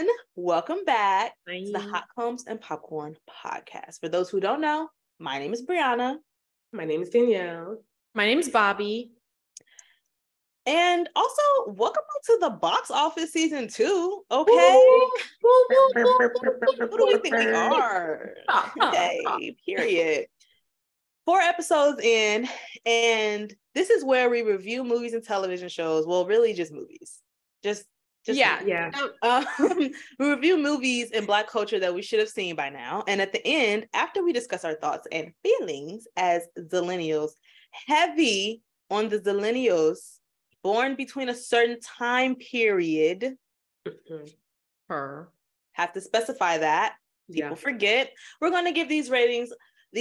everyone. Welcome back Hi. to the Hot Combs and Popcorn podcast. For those who don't know, my name is Brianna. My name is Danielle. My name is Bobby. And also, welcome back to the box office season 2. Okay. Who do we think we are? Okay, period. 4 episodes in, and this is where we review movies and television shows. Well, really just movies. Just Yeah. We review movies in Black culture that we should have seen by now. And at the end, after we discuss our thoughts and feelings as Zillennials, heavy on the Zillennials born between a certain time period. Have to specify that. People forget. We're going to give these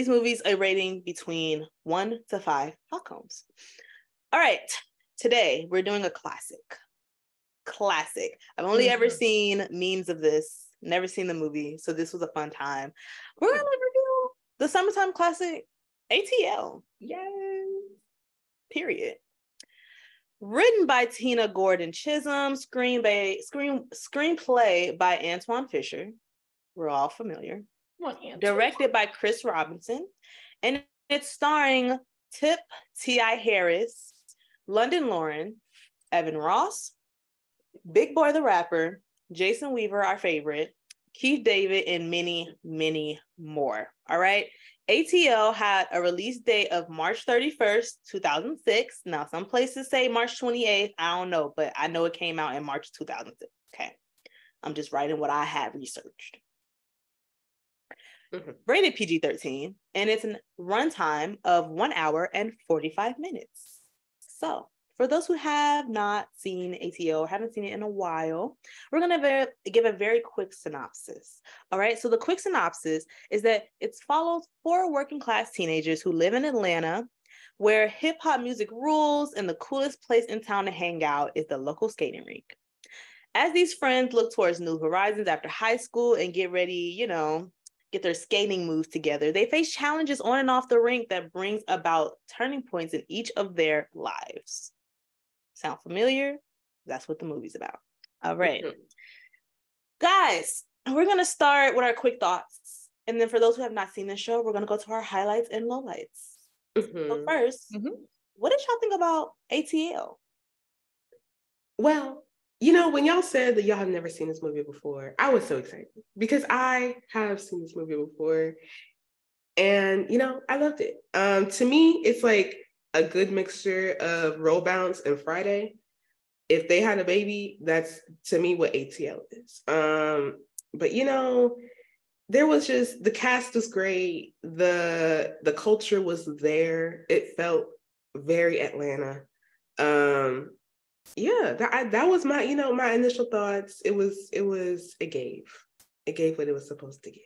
movies a rating between 1 to 5 hot combs. All right. Today, we're doing a classic. I've only ever seen memes of this, never seen the movie, so this was a fun time. We're going to review the summertime classic, ATL. Yay! Period. Written by Tina Gordon Chisholm, screenplay by Antoine Fisher. We're all familiar. Directed by Chris Robinson. And it's starring Tip T.I. Harris, London Lauren, Evan Ross, Big Boy the Rapper, Jason Weaver, our favorite, Keith David, and many, many more. All right. ATL had a release date of March 31st, 2006. Now, some places say March 28th. I don't know, but I know it came out in March 2006. Okay. I'm just writing what I have researched. Rated PG-13, and it's a runtime of 1 hour and 45 minutes. So, for those who have not seen ATL or haven't seen it in a while, we're going to give a very quick synopsis. All right. So the quick synopsis is that it follows 4 working class teenagers who live in Atlanta, where hip hop music rules, and the coolest place in town to hang out is the local skating rink. As these friends look towards new horizons after high school and get ready, get their skating moves together, they face challenges on and off the rink that brings about turning points in each of their lives. Sound familiar? That's what the movie's about. All right. Guys, we're going to start with our quick thoughts. And then for those who have not seen the show, we're going to go to our highlights and lowlights. So first, what did y'all think about ATL? Well, when y'all said that y'all have never seen this movie before, I was so excited because I have seen this movie before. And, I loved it. To me, it's like a good mixture of Roll Bounce and Friday. If they had a baby, that's to me what ATL is. But there was just, the cast was great. The culture was there. It felt very Atlanta. That was my, my initial thoughts. It gave what it was supposed to give.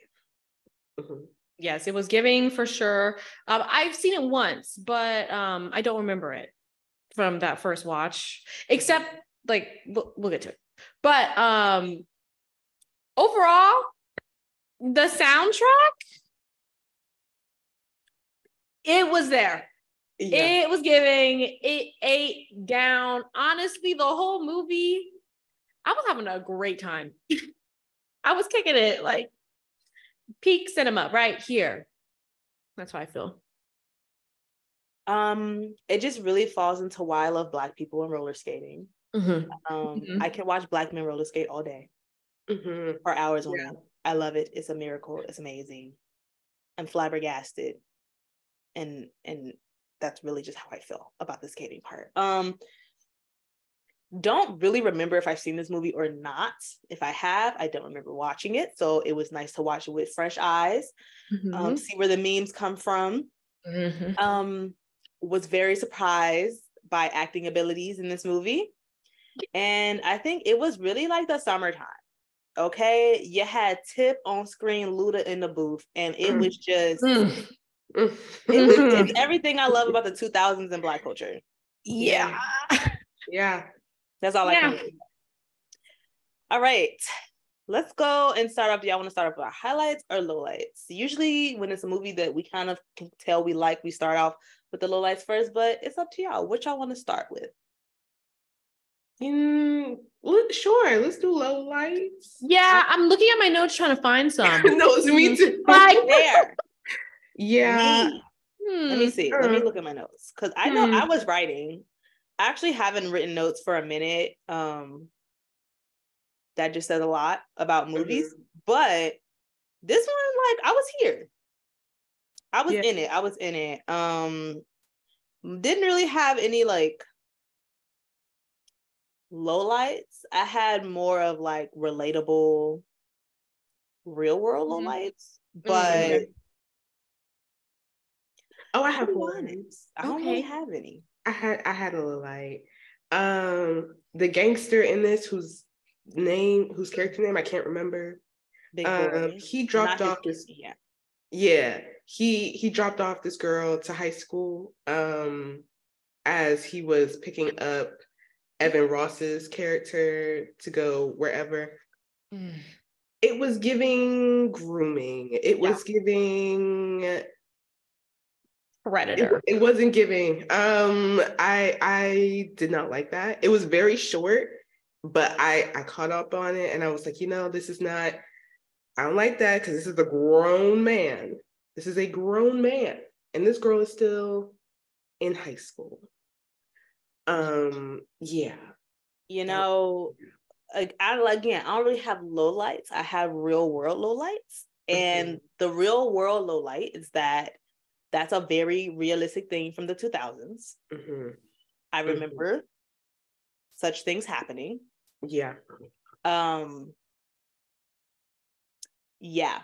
Yes, it was giving for sure. I've seen it once, but I don't remember it from that first watch, except we'll get to it. But overall, the soundtrack, it was there. Yeah. It was giving. It ate down. Honestly, the whole movie, I was having a great time. I was kicking it like peak cinema right here. That's how I feel. It just really falls into why I love Black people and roller skating. I can watch Black men roller skate all day for hours on end. I love it. It's a miracle. It's amazing. I'm flabbergasted, and that's really just how I feel about the skating part. Don't really remember if I've seen this movie or not. If I have, I don't remember watching it. So it was nice to watch it with fresh eyes, see where the memes come from. Was very surprised by acting abilities in this movie. And I think it was really like the summertime. Okay. You had Tip on screen, Luda in the booth, and it was just, it's everything I love about the 2000s in Black culture. Yeah. That's all I can do. All right. Let's go and start off. Do y'all want to start off with our highlights or lowlights? Usually when it's a movie that we kind of can tell we like, we start off with the lowlights first, but it's up to y'all. What y'all want to start with? Sure, let's do low lights. Yeah, I'm looking at my notes trying to find some. No, it's me too. Like, There. Yeah. Me. Let me see. Let me look at my notes. Because I know I was writing. I actually haven't written notes for a minute. That just says a lot about movies. But this one, like, I was here. I was in it. I was in it. Didn't really have any like lowlights. I had more of like relatable real world lowlights. But I have one. I don't really have any. I had a little light. The gangster in this whose character name I can't remember. Big boy. He dropped off this. Yeah. He dropped off this girl to high school as he was picking up Evan Ross's character to go wherever. It was giving grooming. It was giving Predator. It wasn't giving. I did not like that. It was very short, but I caught up on it and I was like, this is not, I don't like that because this is a grown man. This is a grown man. And this girl is still in high school. Yeah. I don't really have lowlights. I have real world lowlights. And the real world lowlight is that's a very realistic thing from the 2000s. I remember such things happening. Yeah. Yeah.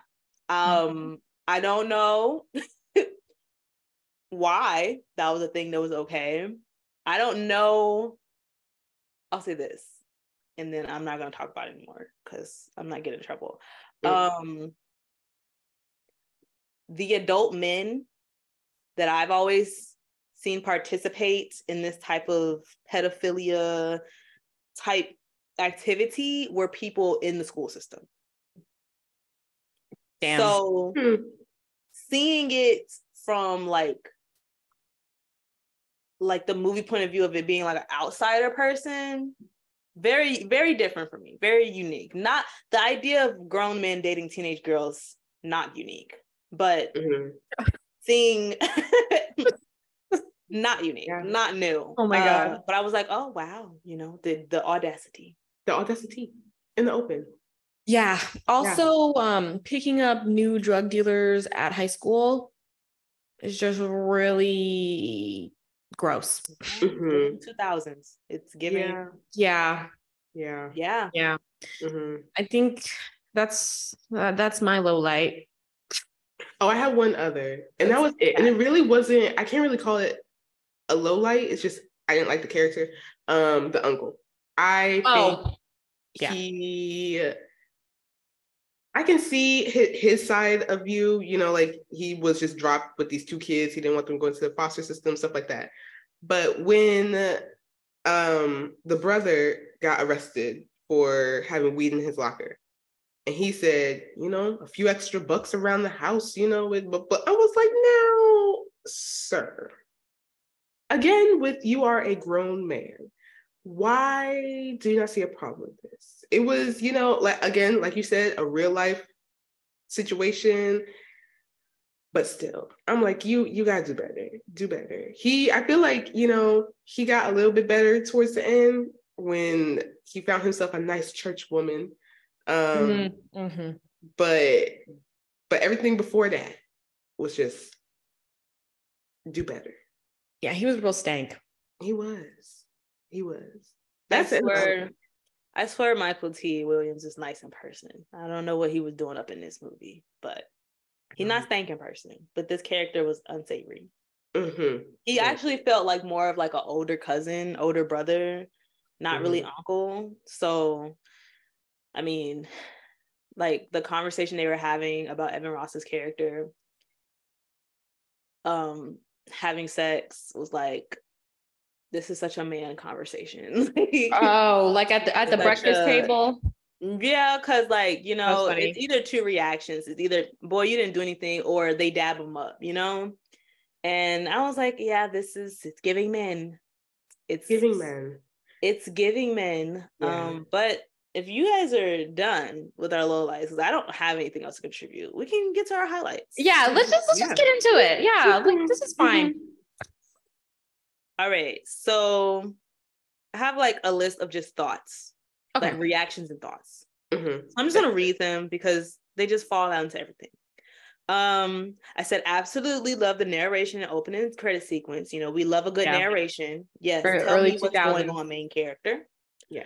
I don't know why that was a thing that was okay. I don't know. I'll say this, and then I'm not going to talk about it anymore because I'm not getting in trouble. The adult men that I've always seen participate in this type of pedophilia type activity were people in the school system. Damn. So seeing it from like the movie point of view of it being like an outsider person, very, very different for me, very unique. Not the idea of grown men dating teenage girls, not unique, but seeing not unique, not new. Oh my God. But I was like, oh wow, the audacity. The audacity in the open. Yeah. Also, picking up new drug dealers at high school is just really gross. 2000s. It's giving. Yeah. I think that's my low light. Oh, I have one other, and that was it. And it really wasn't. I can't really call it a low light. It's just I didn't like the character. The uncle. I can see his side of view, like he was just dropped with these two kids. He didn't want them going to the foster system, stuff like that. But when the brother got arrested for having weed in his locker, and he said, a few extra bucks around the house, but I was like, no, sir. Again, you are a grown man. Why do you not see a problem with this? It was, like you said, a real life situation, but still, I'm like, you gotta do better. I feel like, he got a little bit better towards the end when he found himself a nice church woman. But everything before that was just do better. Yeah, he was real stank. He was. I swear Michael T. Williams is nice in person. I don't know what he was doing up in this movie, but he's not stank in person. But this character was unsavory. He actually felt like more of like an older cousin, older brother, not really uncle. So, I mean, like the conversation they were having about Evan Ross's character, having sex was like, this is such a man conversation. Like at the breakfast table. Yeah, because it's either two reactions. It's either, boy, you didn't do anything, or they dab him up, And I was like, yeah, it's giving men. It's giving men. It's giving men. But if you guys are done with our lowlights, because I don't have anything else to contribute, we can get to our highlights. Yeah, let's just get into it. Yeah, like this is fine. All right, so I have like a list of just thoughts, like reactions and thoughts. So I'm just gonna read them because they just fall down to everything. I said absolutely love the narration and opening credit sequence. You know, we love a good narration. Yes, tell me what's going on, main character. Yeah.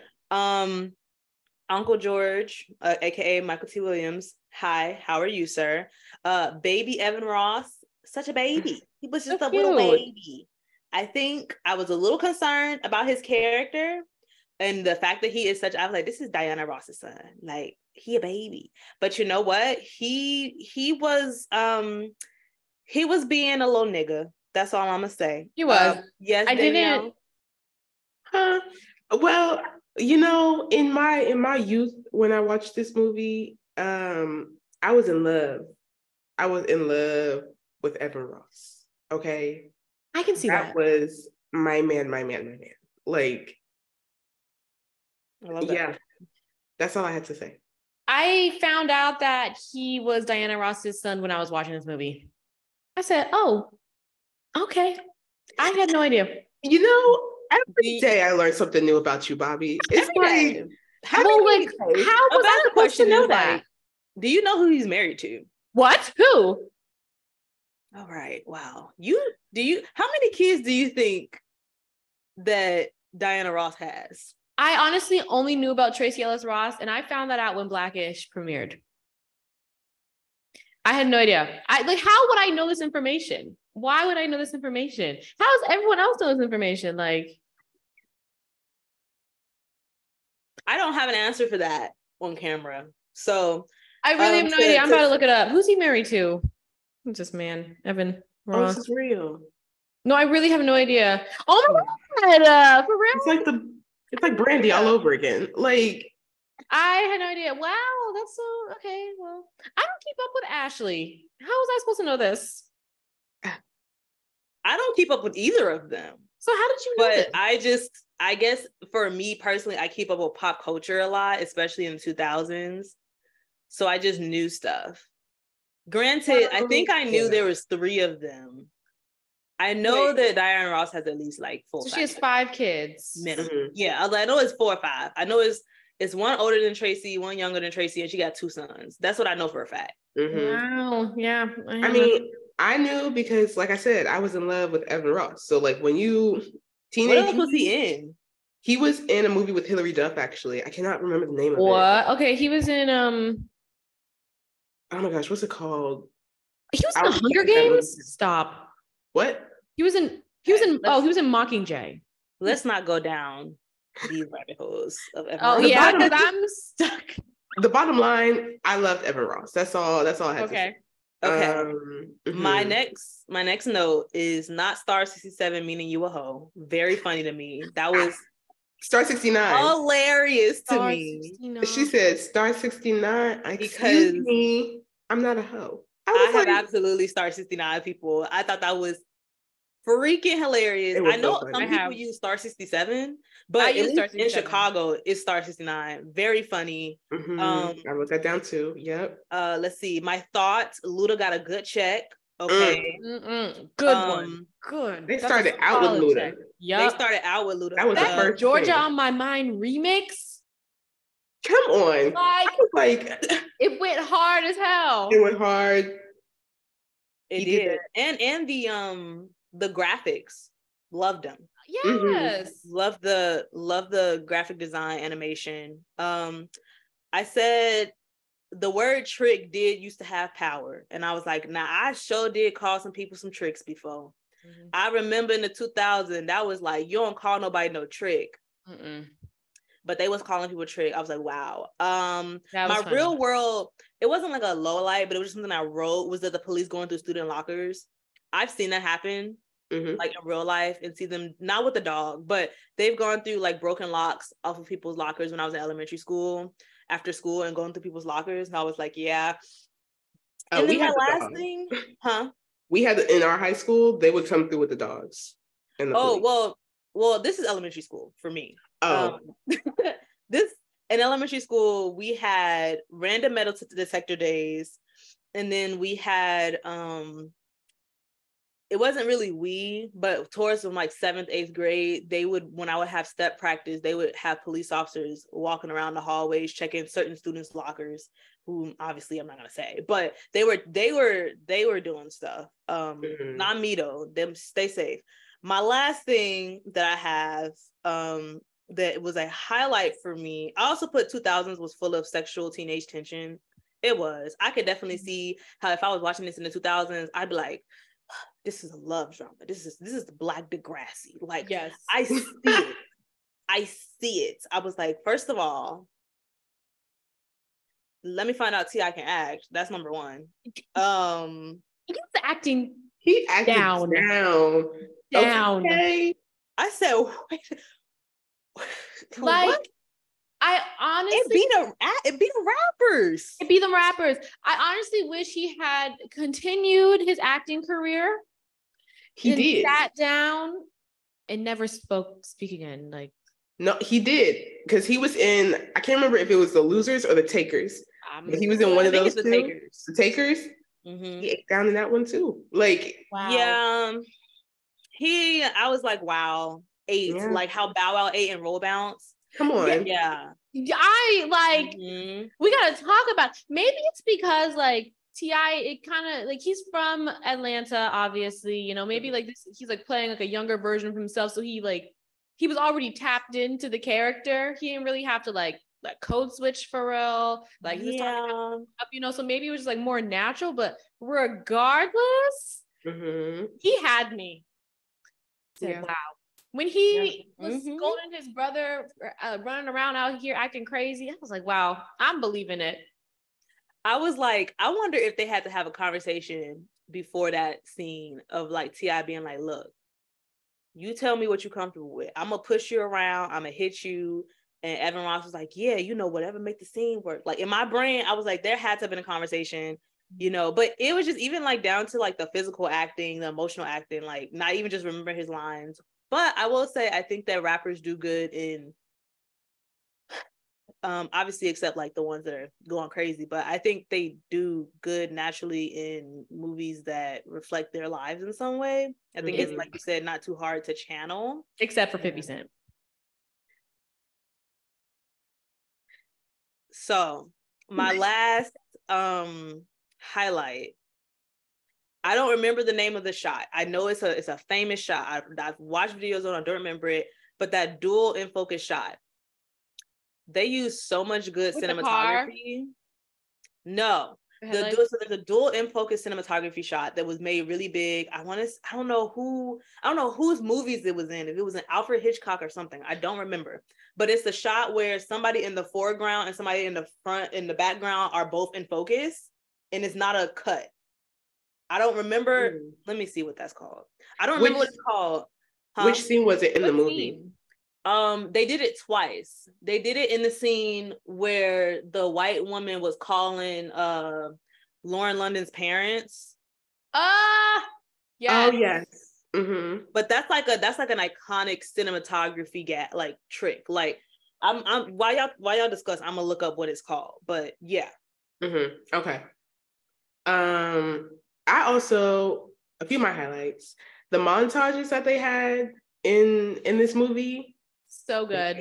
Uncle George, aka Michael T. Williams. Hi, how are you, sir? Baby Evan Ross, such a baby. He was just a little baby. I think I was a little concerned about his character and the fact that he is such. I was like, this is Diana Ross's son. Like, he a baby. But you know what? He was being a little nigga. That's all I'm gonna say. He was. Yes, I Danielle? didn't. Well, you know, in my youth, when I watched this movie, I was in love. I was in love with Evan Ross. Okay. I can see that. That was my man. Like, I love that. Yeah. That's all I had to say. I found out that he was Diana Ross's son when I was watching this movie. I said, oh, okay. I had no idea. You know, every day I learn something new about you, Bobby. It's like, how was I supposed to know that? Like, do you know who he's married to? What? Who? All right. Wow. How many kids do you think that Diana Ross has? I honestly only knew about Tracee Ellis Ross, and I found that out when Blackish premiered. I had no idea. How would I know this information? Why would I know this information? How does everyone else know this information? Like, I don't have an answer for that on camera. So I really have no idea. I'm about to look it up. Who's he married to? Who's this man? Evan Ross. Oh, this is real. No, I really have no idea. Oh my God, for real? It's like Brandy all over again. Like, I had no idea. Wow, that's so okay. Well, I don't keep up with Ashley. How was I supposed to know this? I don't keep up with either of them. So how did you know this? But I guess for me personally, I keep up with pop culture a lot, especially in the 2000s. So I just knew stuff. Granted, I think I knew there was 3 of them. I know that Diana Ross has at least like 4. So she has 5 kids. Minimum. Mm-hmm. Yeah, I know it's 4 or 5. I know it's one older than Tracee, one younger than Tracee, and she got 2 sons. That's what I know for a fact. Mm-hmm. Wow. Yeah. I mean, I knew because, like I said, I was in love with Evan Ross. So, like, when you what else was he in? He was in a movie with Hilary Duff. Actually, I cannot remember the name of it. What? Okay, he was in Oh my gosh, what's it called? He was in the Hunger Games. Stop. What? He was in Mockingjay. Let's not go down these rabbit holes of Evan Ross. Yeah, because I'm stuck. The bottom line, I loved Evan Ross. That's all I had to say. Okay. My next note is not Star 67 meaning you a hoe. Very funny to me. That was Star 69. Hilarious to me. 69. She said Star 69. Excuse me, I'm not a hoe. I have absolutely Star 69 people. I thought that was freaking hilarious. I know some people use Star 67, but in Chicago, it's Star 69. Very funny. Mm-hmm. I wrote that down too. Yep. Let's see. My thoughts. Luda got a good check. Okay. Good one. Good. They started out with Luda. Yep. They started out with Luda. That was the first Georgia thing. on My Mind remix. Come on. It went hard as hell. It went hard. It did. And the graphics, loved them. Yes. Love the graphic design animation. I said the word trick did used to have power, and I was like, nah, I sure did call some people some tricks before. I remember in the 2000s that was like, you don't call nobody no trick. But they was calling people trick. I was like, wow. My real world, it wasn't like a low light, but it was just something I wrote, was that the police going through student lockers. I've seen that happen, like in real life, and see them, not with the dog, but they've gone through like broken locks off of people's lockers when I was in elementary school, after school, and going through people's lockers. And I was like, yeah. And then my last thing, we had in our high school, they would come through with the dogs. Well, this is elementary school for me. Oh. This in elementary school, we had random metal detector days, and then we had it wasn't really but towards from like 7th, 8th grade, they would, when I would have step practice, they would have police officers walking around the hallways, checking certain students' lockers, who obviously I'm not gonna say, but they were doing stuff. Not me though. Them stay safe. My last thing that I have, that was a highlight for me. I also put 2000s was full of sexual teenage tension. It was. I could definitely see how if I was watching this in the 2000s, I'd be like, this is a love drama. This is the Black Degrassi. Like, yes, I see it. I see it. I was like, first of all, let me find out T.I. can act. That's number one. He gets the acting. He acted down. Okay. I said, wait, like, what? I honestly, it be the rappers. It be the rappers. I honestly wish he had continued his acting career. He did. Sat down and never speak again. Like, no, he did, because he was in, I can't remember if it was The Losers or The Takers. But he was in one of those two. The Takers. Mm-hmm. He ate down in that one too. Like, wow. Yeah, I was like, wow, ate like how Bow Wow ate and Roll Bounce. Come on. Yeah. I like. We gotta talk about. Maybe it's because like T.I. It kind of like he's from Atlanta, obviously. You know, maybe like this. He's like playing like a younger version of himself, so he was already tapped into the character. He didn't really have to like code switch for real. Like he was talking up, you know. So maybe it was just like more natural. But regardless, he had me. Said, wow. When he was scolding his brother, running around out here acting crazy, I was like, wow, I'm believing it. I was like, I wonder if they had to have a conversation before that scene of like T.I. being like, look, you tell me what you're comfortable with. I'm going to push you around. I'm going to hit you. And Evan Ross was like, yeah, you know, whatever make the scene work. Like in my brain, I was like, there had to have been a conversation, you know, but it was just even like down to like the physical acting, the emotional acting, like not even just remember his lines. But I will say, I think that rappers do good in, obviously, except like the ones that are going crazy, but I think they do good naturally in movies that reflect their lives in some way. I think it's, like you said, not too hard to channel. Except for 50 Cent. So my last highlight, I don't remember the name of the shot. I know it's a famous shot. I've watched videos on it, I don't remember it, but that dual in focus shot. They use so much good cinematography. No. There's a dual in focus cinematography shot that was made really big. I don't know whose movies it was in. If it was an Alfred Hitchcock or something, I don't remember. But it's the shot where somebody in the foreground and somebody in the background are both in focus, and it's not a cut. I don't remember. Let me see what that's called. I don't remember what it's called. Which scene was it in the movie? They did it twice. They did it in the scene where the white woman was calling Lauren London's parents. Yeah. Oh yes. Mm-hmm. But that's like an iconic cinematography trick. Like I'm while y'all discuss, I'm gonna look up what it's called. But yeah. Okay. I also, a few of my highlights, the montages that they had in this movie. So good.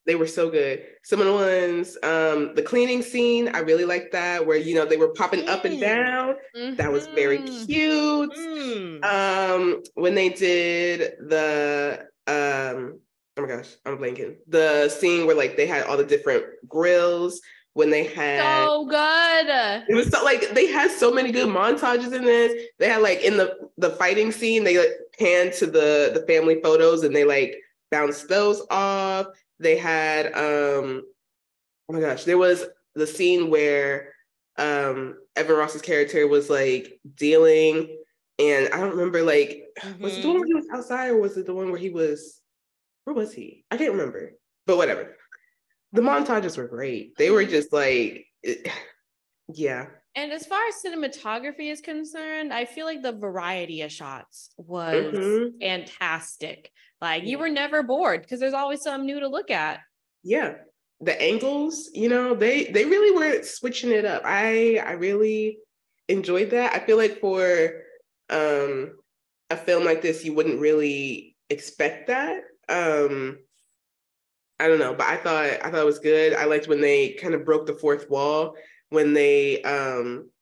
They were so good. Some of the ones, the cleaning scene, I really liked that, where, you know, they were popping up and down. That was very cute. When they did the, oh my gosh, I'm blanking. The scene where like they had all the different grills, when they had so good. It was so like they had so many good montages in this. They had like in the fighting scene, they like panned to the family photos and they like bounced those off. They had oh my gosh, there was the scene where Evan Ross's character was like dealing, and I don't remember like was it the one where he was outside or was it the one where where was he? I can't remember, but whatever. The montages were great. They were just like, yeah. And as far as cinematography is concerned, I feel like the variety of shots was fantastic. Like you were never bored because there's always something new to look at. Yeah. The angles, you know, they really were switching it up. I really enjoyed that. I feel like for a film like this, you wouldn't really expect that. I don't know, but I thought it was good. I liked when they kind of broke the fourth wall when they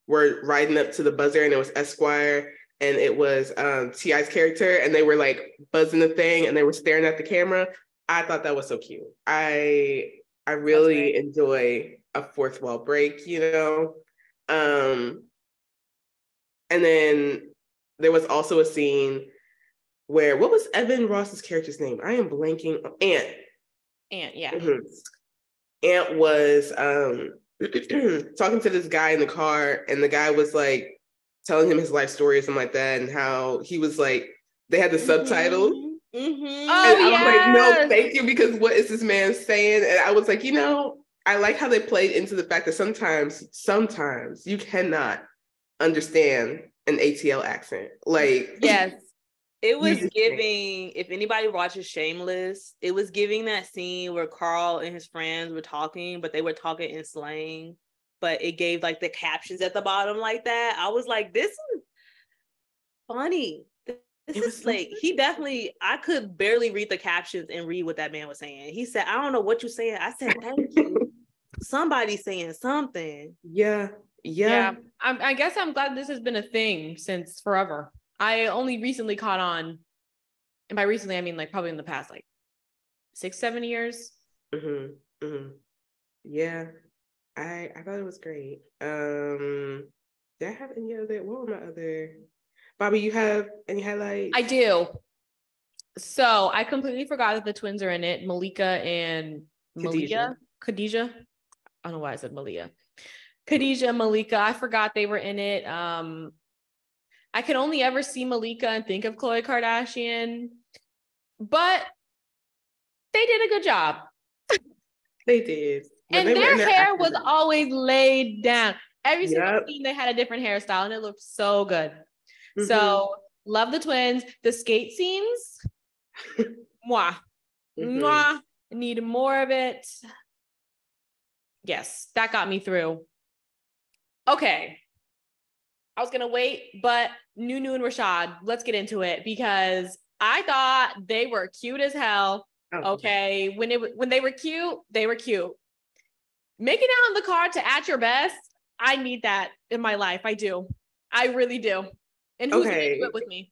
were riding up to the buzzer and it was Esquire and it was T.I.'s character and they were like buzzing the thing and they were staring at the camera. I thought that was so cute. I really enjoy a fourth wall break, you know. And then there was also a scene where, what was Evan Ross's character's name? I am blanking. Ant, yeah. Mm-hmm. Ant was talking to this guy in the car, and the guy was like telling him his life story or something like that, and how he was like, they had the subtitles. Mm-hmm. Oh, and I was like, no, thank you, because what is this man saying? And I was like, you know, I like how they played into the fact that sometimes you cannot understand an ATL accent. Like, yes. It was giving, if anybody watches Shameless, it was giving that scene where Carl and his friends were talking, but they were talking in slang, but it gave like the captions at the bottom like that. I was like, this is funny. This is like, he definitely, I could barely read the captions and read what that man was saying. He said, I don't know what you're saying. I said, thank you. Somebody's saying something. Yeah. I guess I'm glad this has been a thing since forever. I only recently caught on, and by recently I mean like probably in the past like 6-7 years. Yeah, I thought it was great. Did I have any other? What were my other? Bobby, you have any highlights? I do. So I completely forgot that the twins are in it. Malika and Khadijah. I don't know why I said Malia. Khadijah and Malika. I forgot they were in it. I can only ever see Malika and think of Khloe Kardashian, but they did a good job. They did. And their hair was always laid down. Every single scene, they had a different hairstyle and it looked so good. So love the twins. The skate scenes, mwah. Mwah. Need more of it. Yes, that got me through. Okay. I was going to wait, but Nunu and Rashad, let's get into it because I thought they were cute as hell. Okay. When they were cute, they were cute. Making out in the car to At Your Best, I need that in my life. I do. I really do. And who's going to do it with me?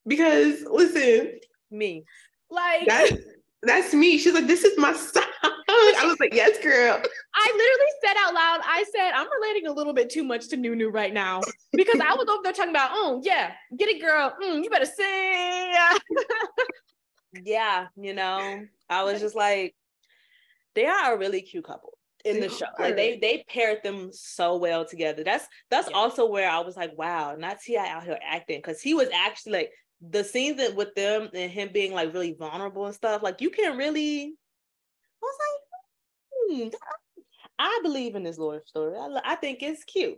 Because listen, me. Like that's me. She's like, this is my song. I was like, yes, girl. I literally said out loud, I said, I'm relating a little bit too much to Nunu right now because I was over there talking about, oh yeah, get it, girl. You better sing. Yeah, you know, I was just like, they are a really cute couple in the show. Like they paired them so well together. That's also where I was like, wow, not T.I. out here acting, because he was actually like the scenes that with them and him being like really vulnerable and stuff. Like you can really, I was like, I believe in this love story. I think it's cute.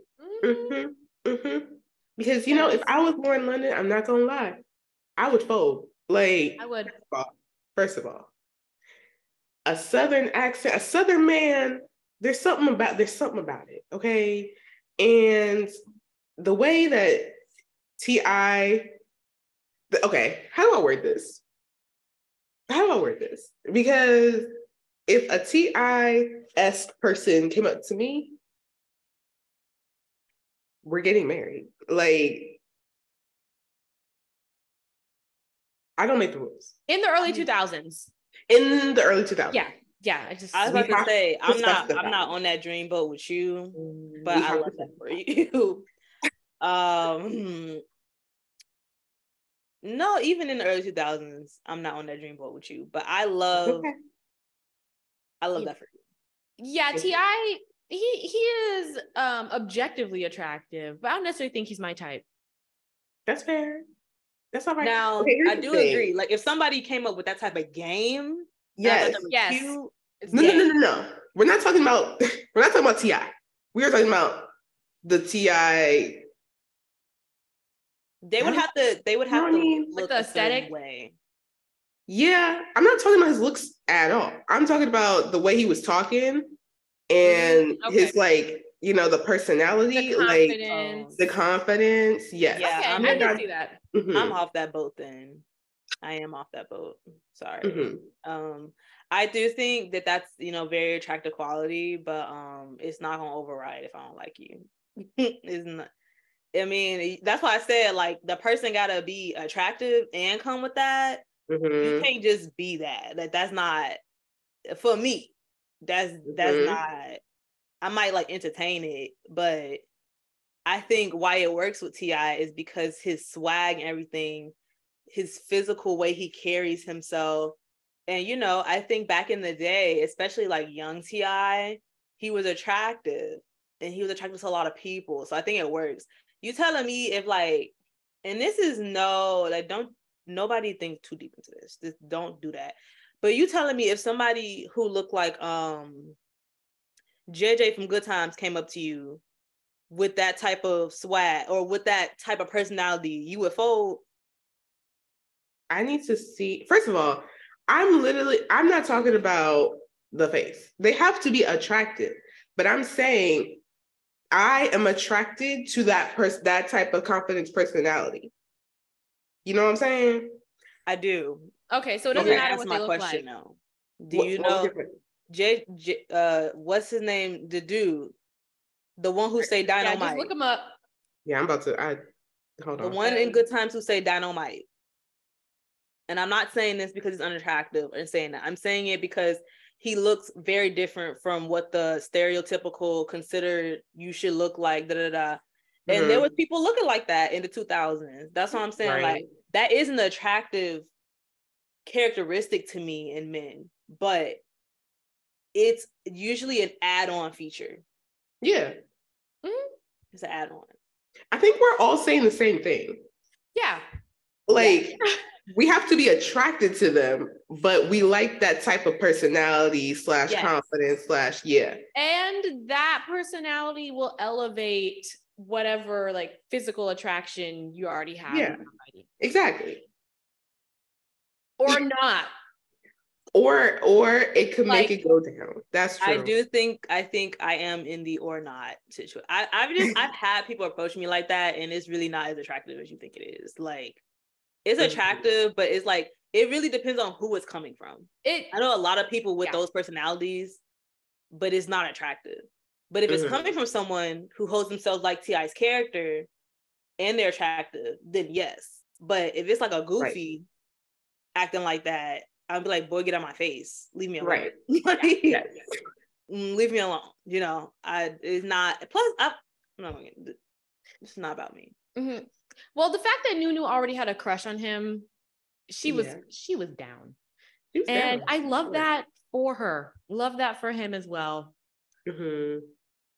Because you know, if I was born in London, I'm not gonna lie, I would fold. Like I would. First of all, a Southern accent, a Southern man. There's something about it, okay? And the way that T.I. Okay, how do I word this? Because if a T.I.-esque person came up to me, we're getting married. Like, I don't make the rules. In the early 2000s. In the early 2000s. Yeah. I was about to say, I'm not on that dream boat with you, but I love that for you. No, even in the early 2000s, I'm not on that dream boat with you, but I love that for you. Yeah, T.I., he is objectively attractive, but I don't necessarily think he's my type. That's fair. That's all right. Now, I do agree. Like, if somebody came up with that type of game, yes. No. We're not talking about T.I. We were talking about the T.I. They would have to look the a aesthetic certain way. Yeah, I'm not talking about his looks at all. I'm talking about the way he was talking and his like, the personality, the confidence. the confidence. Yes. Yeah, Okay, I'm, I can see that. I'm off that boat then. I am off that boat. Sorry. I do think that that's, very attractive quality, but it's not gonna override if I don't like you. It's not. I mean, that's why I said like the person gotta be attractive and come with that. You can't just be that. Like that's not for me. That's not. I might like entertain it, but I think why it works with T.I. is because his swag and everything, his physical way he carries himself. And I think back in the day, especially like young T.I., he was attractive and he was attractive to a lot of people. So I think it works. You telling me if like, and this is don't nobody think too deep into this. Just don't do that. But you telling me if somebody who looked like JJ from Good Times came up to you with that type of swag or with that type of personality, you would fold? I need to see. First of all, I'm not talking about the face. They have to be attractive, but I'm saying I am attracted to that type of confidence personality. You know what I'm saying? I do. Okay, so it doesn't matter what they look like. Now. Do you know what's his name? The dude, the one who say Dynamite. Yeah, just look him up. Yeah, I'm about to. Hold on. The one in Good Times who say Dynamite. And I'm not saying this because he's unattractive and saying that. I'm saying it because he looks very different from what the stereotypical considered you should look like. And there was people looking like that in the 2000s. That's what I'm saying. Right. Like that is an attractive characteristic to me in men, but it's usually an add-on feature. Yeah. It's an add-on. I think we're all saying the same thing. Yeah. Like we have to be attracted to them, but we like that type of personality / confidence / And that personality will elevate whatever like physical attraction you already have. Yeah, exactly. Or not. Or it could make it go down. That's true. I think I am in the or not situation. I've had people approach me like that, and it's really not as attractive as you think it is. Like it's attractive, but it's like it really depends on who it's coming from. I know a lot of people with those personalities, but it's not attractive. But if it's coming from someone who holds themselves like T.I.'s character and they're attractive, then yes. But if it's like a goofy acting like that, I'd be like, boy, get out of my face. Leave me alone. Right. Leave me alone. It's not, plus, it's not about me. Mm-hmm. Well, the fact that Nunu already had a crush on him, she was down. And I love that for her. Love that for him as well.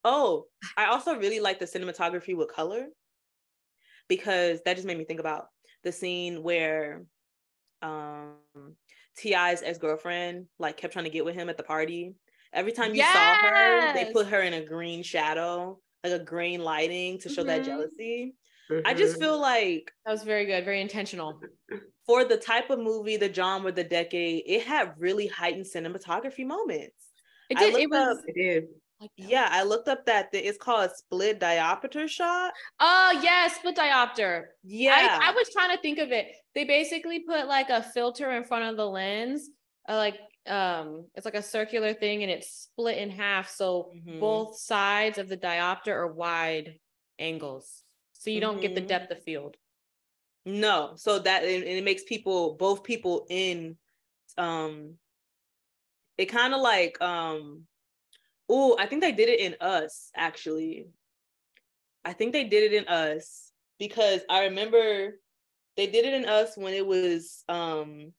Oh, I also really like the cinematography with color, because that just made me think about the scene where T.I.'s ex-girlfriend like kept trying to get with him at the party. Every time you saw her, they put her in a green shadow, like a green lighting to show that jealousy. I just feel like that was very good, very intentional. For the type of movie, the genre, the decade, it had really heightened cinematography moments. It did. It did. Yeah, I looked up that it's called a split diopter shot. Oh yes, split diopter. Yeah, I was trying to think of it. They basically put like a filter in front of the lens, it's like a circular thing, and it's split in half, so both sides of the diopter are wide angles, so you don't get the depth of field. No, so that and it makes both people in, it kind of like I think they did it in Us, actually. I think they did it in Us because I remember they did it in Us when it was when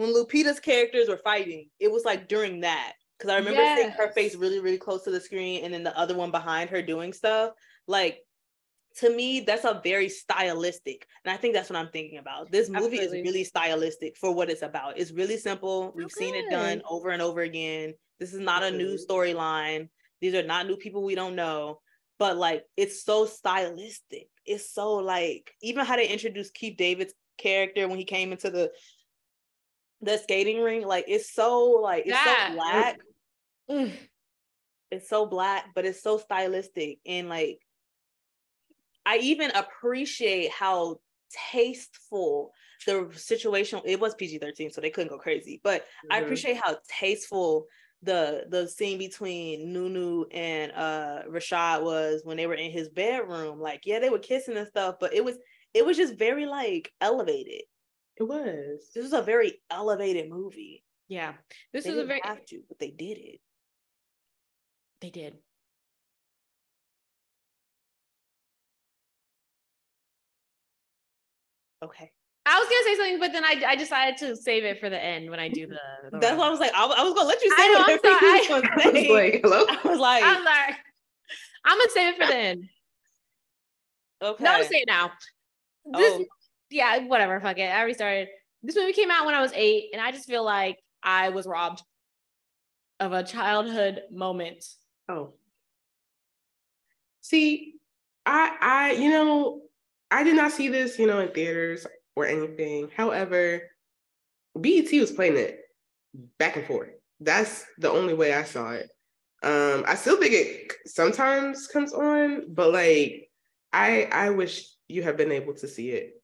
Lupita's characters were fighting. It was like during that, because I remember seeing her face really, really close to the screen, and then the other one behind her doing stuff. Like to me, that's a very stylistic. And I think that's what I'm thinking about. This movie Absolutely. is really stylistic for what it's about. It's really simple. We've seen it done over and over again. This is not a new storyline. These are not new people we don't know. But like, it's so stylistic. It's so like, even how they introduced Keith David's character when he came into the skating ring, like it's so black. It's so black, but it's so stylistic. And like, I even appreciate how tasteful the situation, it was PG-13, so they couldn't go crazy, but I appreciate how tasteful the scene between Nunu and Rashad was when they were in his bedroom. Like, yeah, they were kissing and stuff, but it was just very like elevated. This was a very elevated movie. Yeah, this is a very have to, but they did it. They did. Okay. I was gonna say something, but then I decided to save it for the end when I do the That's why I was like, I was gonna let you say I know, whatever you was gonna say. I was like, hello? I was like, I'm gonna save it for the end. Okay. No, I'm gonna say it now. Yeah, whatever, fuck it. I restarted. This movie came out when I was 8, and I just feel like I was robbed of a childhood moment. Oh. See, I did not see this, in theaters or anything. However, BET was playing it back and forth. That's the only way I saw it. I still think it sometimes comes on, but like, I wish you had been able to see it.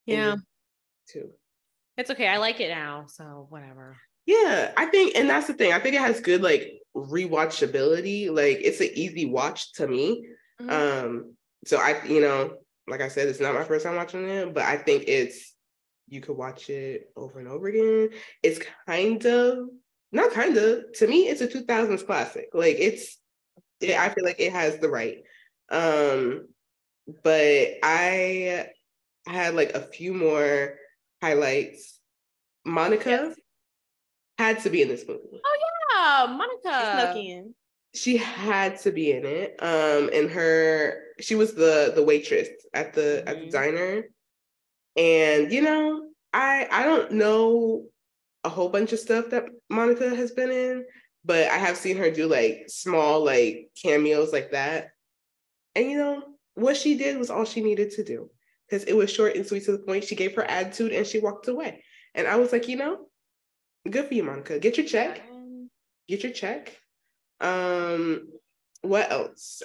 Yeah. Too. It's okay. I like it now, so whatever. Yeah, I think, and that's the thing. I think it has good like rewatchability. Like, it's an easy watch to me. So I, like I said, it's not my first time watching it, but I think you could watch it over and over again. It's to me, it's a 2000s classic. Like, I feel like it has the right. But I had like a few more highlights. Monica had to be in this movie. Oh yeah, Monica. She snuck in. She had to be in it. And she was the waitress at the diner. And I don't know a whole bunch of stuff that Monica has been in, but I have seen her do like small like cameos like that. And what she did was all she needed to do, because it was short and sweet to the point. She gave her attitude and she walked away. And I was like, good for you, Monica. Get your check. Get your check. What else?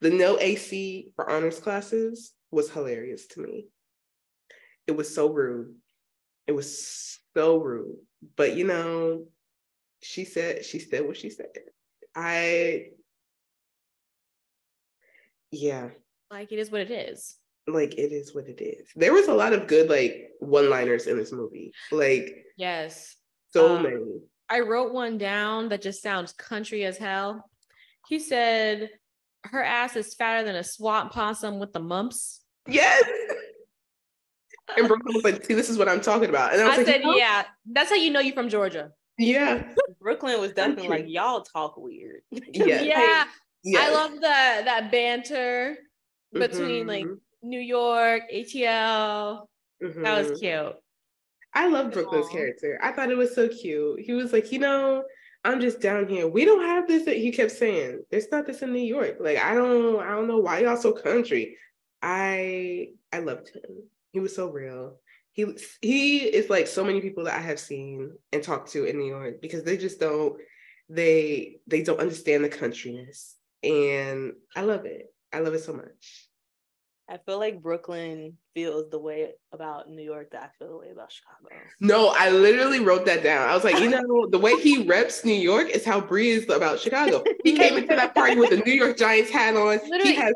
The no AC for honors classes was hilarious to me. It was so rude. It was so rude. But she said what she said. Yeah. Like, it is what it is. Like, it is what it is. There was a lot of good like one-liners in this movie. Like, yes. So many. I wrote one down that just sounds country as hell. He said, her ass is fatter than a swamp possum with the mumps. Yes. And Brooklyn was like, see, this is what I'm talking about. And I said, yeah, that's how you know you're from Georgia. Yeah. Brooklyn was definitely like, y'all talk weird. Yeah. Yes. I love that banter between like New York, ATL. That was cute. I love Brooklyn's character. I thought it was so cute. He was like, I'm just down here. We don't have this. He kept saying, there's not this in New York. Like, I don't know why y'all so country. I loved him. He was so real. He is like so many people that I have seen and talked to in New York, because they just don't understand the countryness. And I love it. I love it so much. I feel like Brooklyn feels the way about New York that I feel the way about Chicago. No, I literally wrote that down. I was like, the way he reps New York is how Bree is about Chicago. He came into that party with a New York Giants hat on. Literally. He has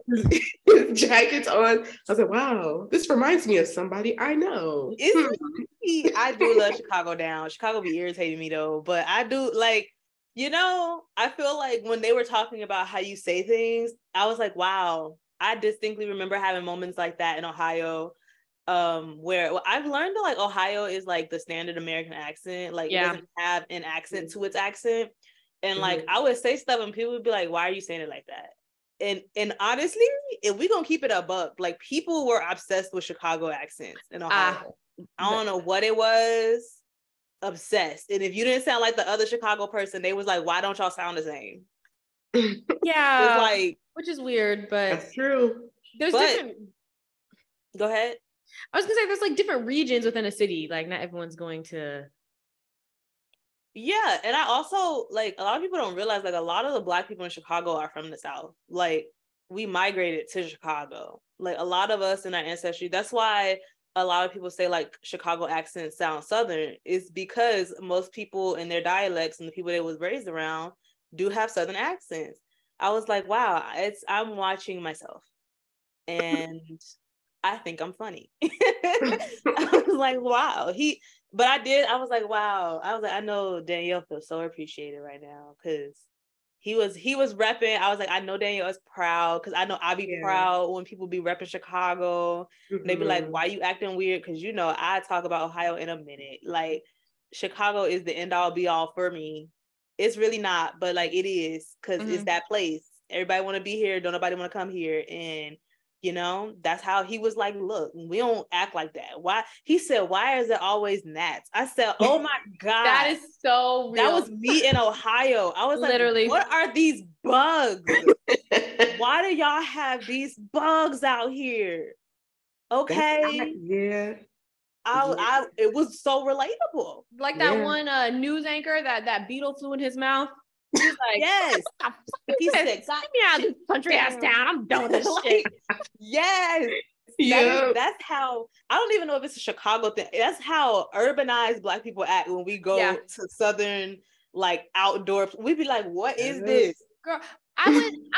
his jackets on. I was like, wow, this reminds me of somebody I know. I do love Chicago down. Chicago be irritating me though, but I do like, I feel like when they were talking about how you say things, I was like, wow. I distinctly remember having moments like that in Ohio, where I've learned that like Ohio is like the standard American accent. Like, it doesn't have an accent to its accent. And like, I would say stuff and people would be like, why are you saying it like that? And honestly, if we gonna keep it a buck, like people were obsessed with Chicago accents in Ohio. I don't know what it was. Obsessed. And if you didn't sound like the other Chicago person, they was like, why don't y'all sound the same? Yeah. It's like, which is weird, but that's true. There's different. Go ahead. I was gonna say there's like different regions within a city. Like not everyone's going to. Yeah, and I also like a lot of people don't realize like a lot of the Black people in Chicago are from the South. Like we migrated to Chicago. Like a lot of us in our ancestry. That's why a lot of people say like Chicago accents sound Southern. Is because most people in their dialects and the people they was raised around do have Southern accents. I was like, wow, I'm watching myself, and I think I'm funny. I was like, wow. I was like, wow. I was like, I know Danielle feels so appreciated right now because he was repping. I was like, I know Danielle is proud because I know I be proud when people be repping Chicago. They be like, why you acting weird? Because I talk about Ohio in a minute. Like Chicago is the end all be all for me. It's really not, but like it is because it's that place. Everybody want to be here. Don't nobody want to come here. And that's how he was like, look, we don't act like that. Why? He said, why is it always gnats? I said, oh my God. That is so real. That was me in Ohio. I was literally like, what are these bugs? Why do y'all have these bugs out here? Okay. It was so relatable. Like that one news anchor that beetle flew in his mouth. He's like, yes. He said, get me out of this country ass town. I'm done with this shit. Yes. That's how, I don't even know if it's a Chicago thing. That's how urbanized Black people act when we go to Southern, like outdoor. We'd be like, what is this? Girl, I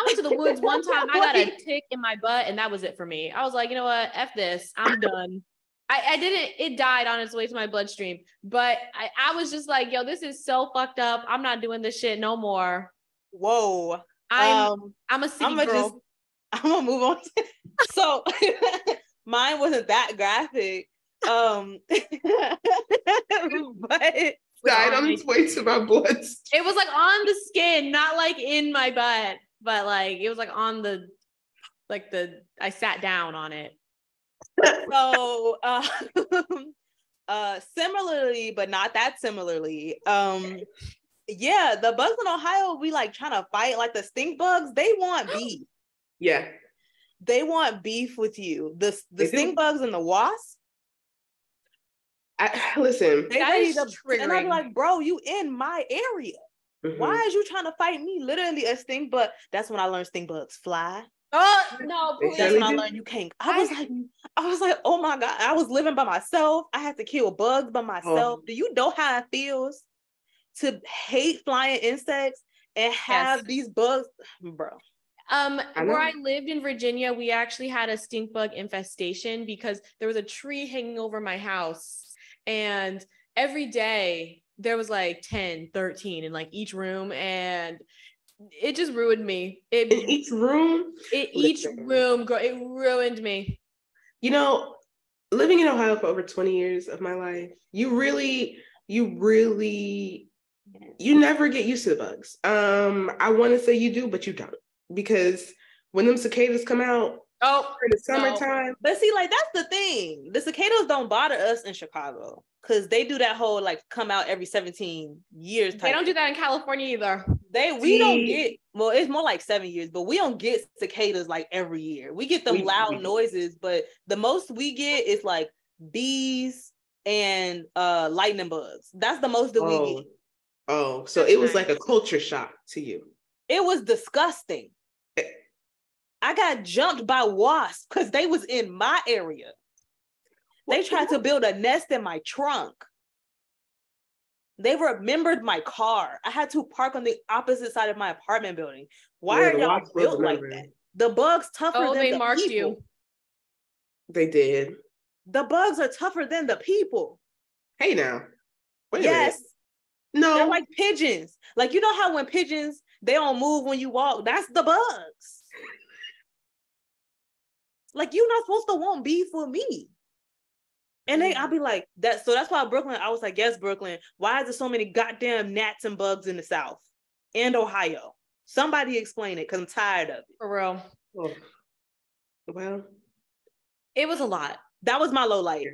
went to the woods one time. I got a tick in my butt and that was it for me. I was like, you know what? F this. I'm done. It died on its way to my bloodstream, but I was just like, yo, this is so fucked up. I'm not doing this shit no more. Whoa. I'm a city girl. I'm gonna move on. So mine wasn't that graphic. But died on its way to my bloodstream. It was like on the skin, not like in my butt, but like it was like on I sat down on it. So similarly, but not that similarly, the bugs in Ohio, we like trying to fight, like the stink bugs, they want beef. Yeah, they want beef with you. The stink bugs and the wasps, listen, they ready to triggering. And I'm like, bro, you in my area. Why is you trying to fight me? Literally a stink bug. That's when I learned stink bugs fly. Oh no, please. That's when I learned you can't. I was like, oh my God. I was living by myself. I had to kill bugs by myself. Do you know how it feels to hate flying insects and have these bugs, bro? Where I lived in Virginia, we actually had a stink bug infestation because there was a tree hanging over my house, and every day there was like 10, 13 in like each room, and it just ruined me. In each room? Girl, it ruined me. Living in Ohio for over 20 years of my life, you never get used to the bugs. I want to say you do, but you don't. Because when them cicadas come out in the summertime. But see, like that's the thing. The cicadas don't bother us in Chicago because they do that whole like come out every 17 years. They don't do that in California either. We don't get, well, it's more like 7 years, but we don't get cicadas like every year. We get them loud noises, but the most we get is like bees and lightning bugs. That's the most that we get. Oh, so it was like a culture shock to you. It was disgusting. I got jumped by wasps because they was in my area. They tried to build a nest in my trunk. They remembered my car. I had to park on the opposite side of my apartment building. Why are y'all built like that? The bugs tougher than the people. They marked you. They did. The bugs are tougher than the people. Hey now. Wait a minute. No. They're like pigeons. Like, you know how when pigeons, they don't move when you walk? That's the bugs. Like, you're not supposed to want beef with me. And then I'll be like, that. So that's why Brooklyn, I was like, yes, Brooklyn, why is there so many goddamn gnats and bugs in the South and Ohio? Somebody explain it because I'm tired of it. For real. Oh. Well, it was a lot. That was my low light.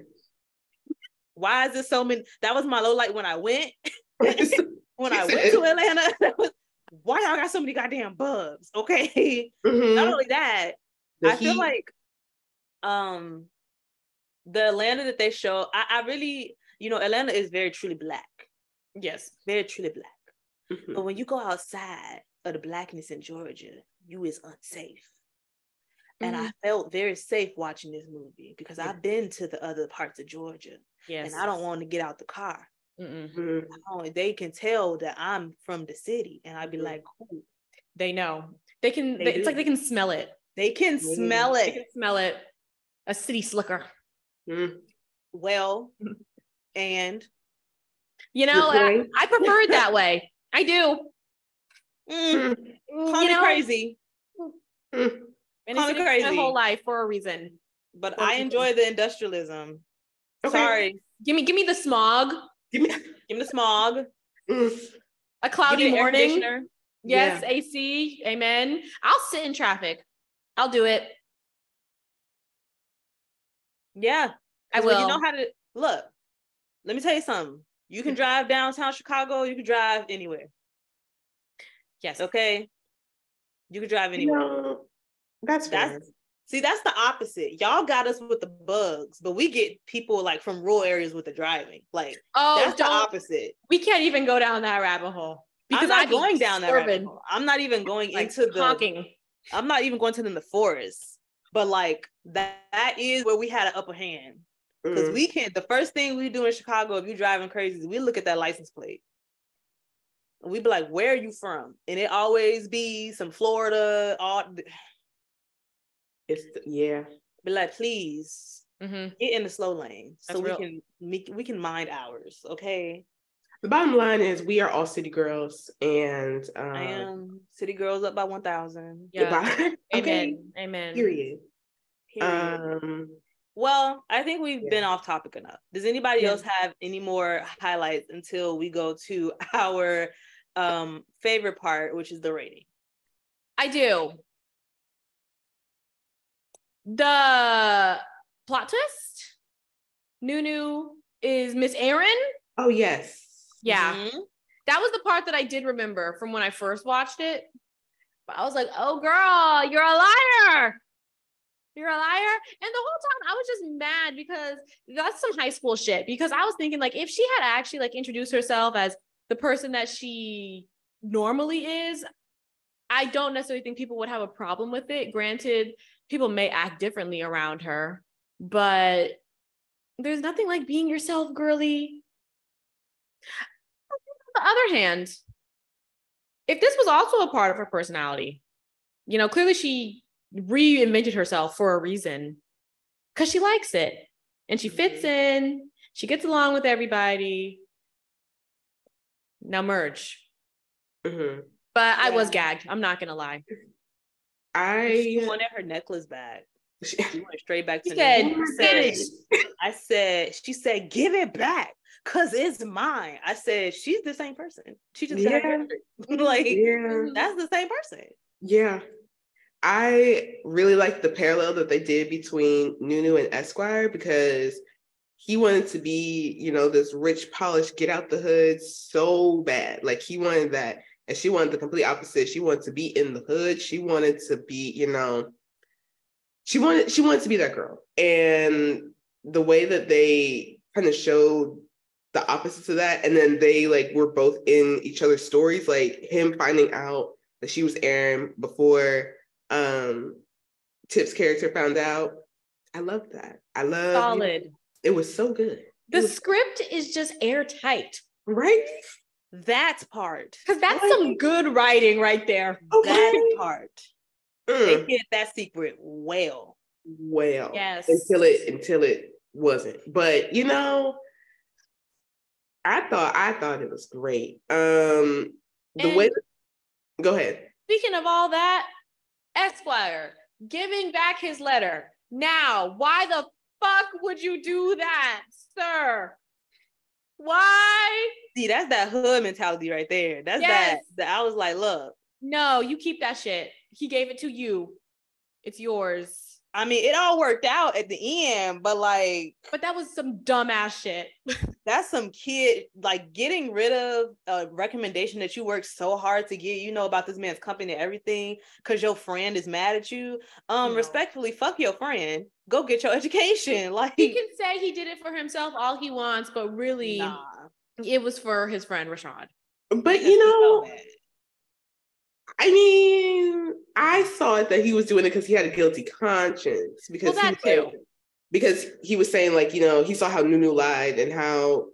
Why is it so many? That was my low light when I went. When I went to Atlanta, why y'all got so many goddamn bugs? Okay. Not only that, I feel like the Atlanta that they show, I really, Atlanta is very truly Black. Yes. Very truly Black. But when you go outside of the Blackness in Georgia, you is unsafe. And I felt very safe watching this movie because I've been to the other parts of Georgia. Yes. And I don't want to get out the car. They can tell that I'm from the city, and I'd be like, cool. They know. It's like they can smell it. They can smell it. They can smell it. A city slicker. Well, and I prefer it that way. I do. Call me crazy. And call me crazy. My whole life for a reason. But I enjoy the industrialism. Okay. Sorry. Give me the smog. Give me the smog. A cloudy morning. Yes, yeah. AC. Amen. I'll sit in traffic. I'll do it. Yeah. I will. You know how to look. Let me tell you something. You can drive downtown Chicago. You can drive anywhere. Yes. Okay. You can drive anywhere. That's fair. See, that's the opposite. Y'all got us with the bugs, but we get people like from rural areas with the driving. Like, that's the opposite. We can't even go down that rabbit hole. Because I'm not going down that rabbit hole. I'm not even going into honking. I'm not even going to the forest. But like that is where we had an upper hand. Because we can't. The first thing we do in Chicago, if you're driving crazy, is we look at that license plate. And we be like, where are you from? And it always be some Florida. Be like, please get in the slow lane so we can mind ours, okay? The bottom line is we are all city girls, and I am city girls up by 1,000. Yeah. Okay. Amen. Period. Well, I think we've been off topic enough. Does anybody else have any more highlights until we go to our favorite part, which is the rating? I do. The plot twist. Nunu is Miss Aaron. Oh, yes. Yeah. That was the part that I did remember from when I first watched it. But I was like, oh, girl, you're a liar. You're a liar. And the whole time I was just mad because that's some high school shit. Because I was thinking, like, if she had actually like introduced herself as the person that she normally is, I don't necessarily think people would have a problem with it. Granted, people may act differently around her, but there's nothing like being yourself, girly. On the other hand, if this was also a part of her personality, clearly she reinvented herself for a reason because she likes it and she fits in, she gets along with everybody. Now merge. But I was gagged. I'm not gonna lie. She wanted her necklace back. She went straight back to she said, give it back. Cause it's mine. I said, she's the same person. She just got it. That's the same person. Yeah. I really like the parallel that they did between Nunu and Esquire because he wanted to be, this rich, polished, get out the hood so bad. Like he wanted that. And she wanted the complete opposite. She wanted to be in the hood. She wanted to be, she wanted to be that girl. And the way that they kind of showed the opposite to that, and then they were both in each other's stories, like him finding out that she was Aaron before Tip's character found out. I loved that. I love solid. It was so good. The script is just airtight. Right? That part. Because that's some good writing right there. Okay. That part. They hid that secret well. Yes. Until it wasn't. But I thought it was great. Go ahead. Speaking of all that, Esquire giving back his letter. Now, why the fuck would you do that, sir? Why? See, that's that hood mentality right there. That's that I was like, look, No, you keep that shit. He gave it to you. It's yours. I mean, it all worked out at the end, but like, but that was some dumbass shit. That's some kid, like, getting rid of a recommendation that you worked so hard to get, about this man's company and everything, because your friend is mad at you. Respectfully, fuck your friend. Go get your education. Like, he can say he did it for himself all he wants, but really, it was for his friend Rashad. But I mean, I thought that he was doing it because he had a guilty conscience. Because because he was saying, like, he saw how Nunu lied and how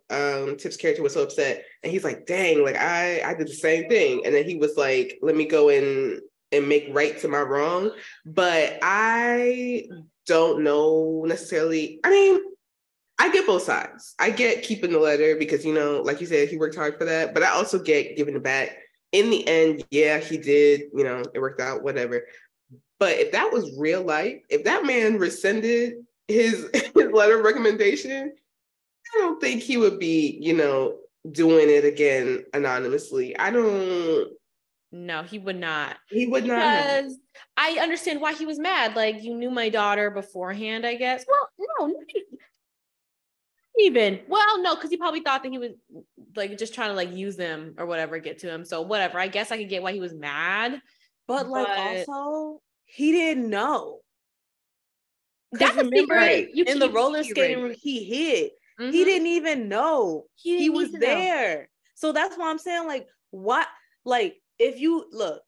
Tip's character was so upset. And he's like, dang, like, I did the same thing. And then he was like, let me go and make right to my wrong. But I don't know necessarily. I mean, I get both sides. I get keeping the letter because, like you said, he worked hard for that. But I also get giving it back. In the end, yeah, he did, it worked out, whatever. But if that was real life, if that man rescinded his letter of recommendation, I don't think he would be, doing it again anonymously. No, he would not. He would not. Because I understand why he was mad. Like, you knew my daughter beforehand, I guess. Well, no, even. Well, no, because he probably thought that he was like just trying to like use them or whatever, get to him. So whatever. I guess I could get why he was mad. But like also he didn't know. That's remember in the roller skating he hid. Mm-hmm. He didn't even know he was there. So that's why I'm saying, like, what, like, if you look,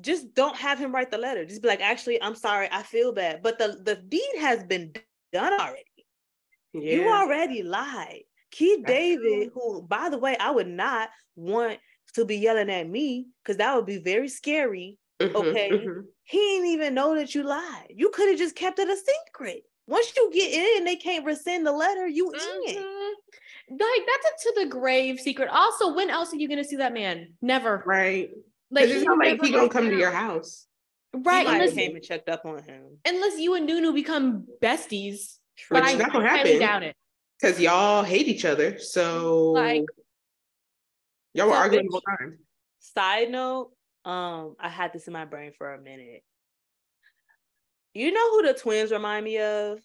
just don't have him write the letter. Just be like, actually, I'm sorry, I feel bad. But the deed has been done already. Yeah. You already lied. Keith David, who, by the way, I would not want to be yelling at me because that would be very scary. Okay. He didn't even know that you lied. You could have just kept it a secret. Once you get in, they can't rescind the letter. You in. Like, that's a to the grave secret. Also, when else are you gonna see that man? Never. Right. Like, it's not like he gonna come to your house. Right. Unless came and checked up on him. Unless you and Nunu become besties. Which is not gonna happen. Doubt it. Because y'all hate each other. So like, y'all were arguing the whole time. Side note, I had this in my brain for a minute. You know who the twins remind me of?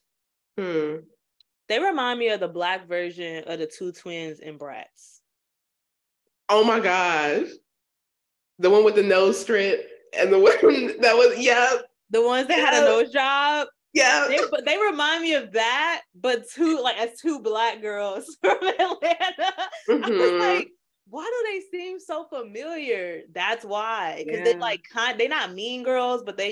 They remind me of the black version of the two twins in Bratz. Oh my gosh. The one with the nose strip and the one that was, the ones that had a nose job. Yeah. They remind me of that, but as two black girls from Atlanta. I was like, why do they seem so familiar? That's why. Because they're not mean girls, but they,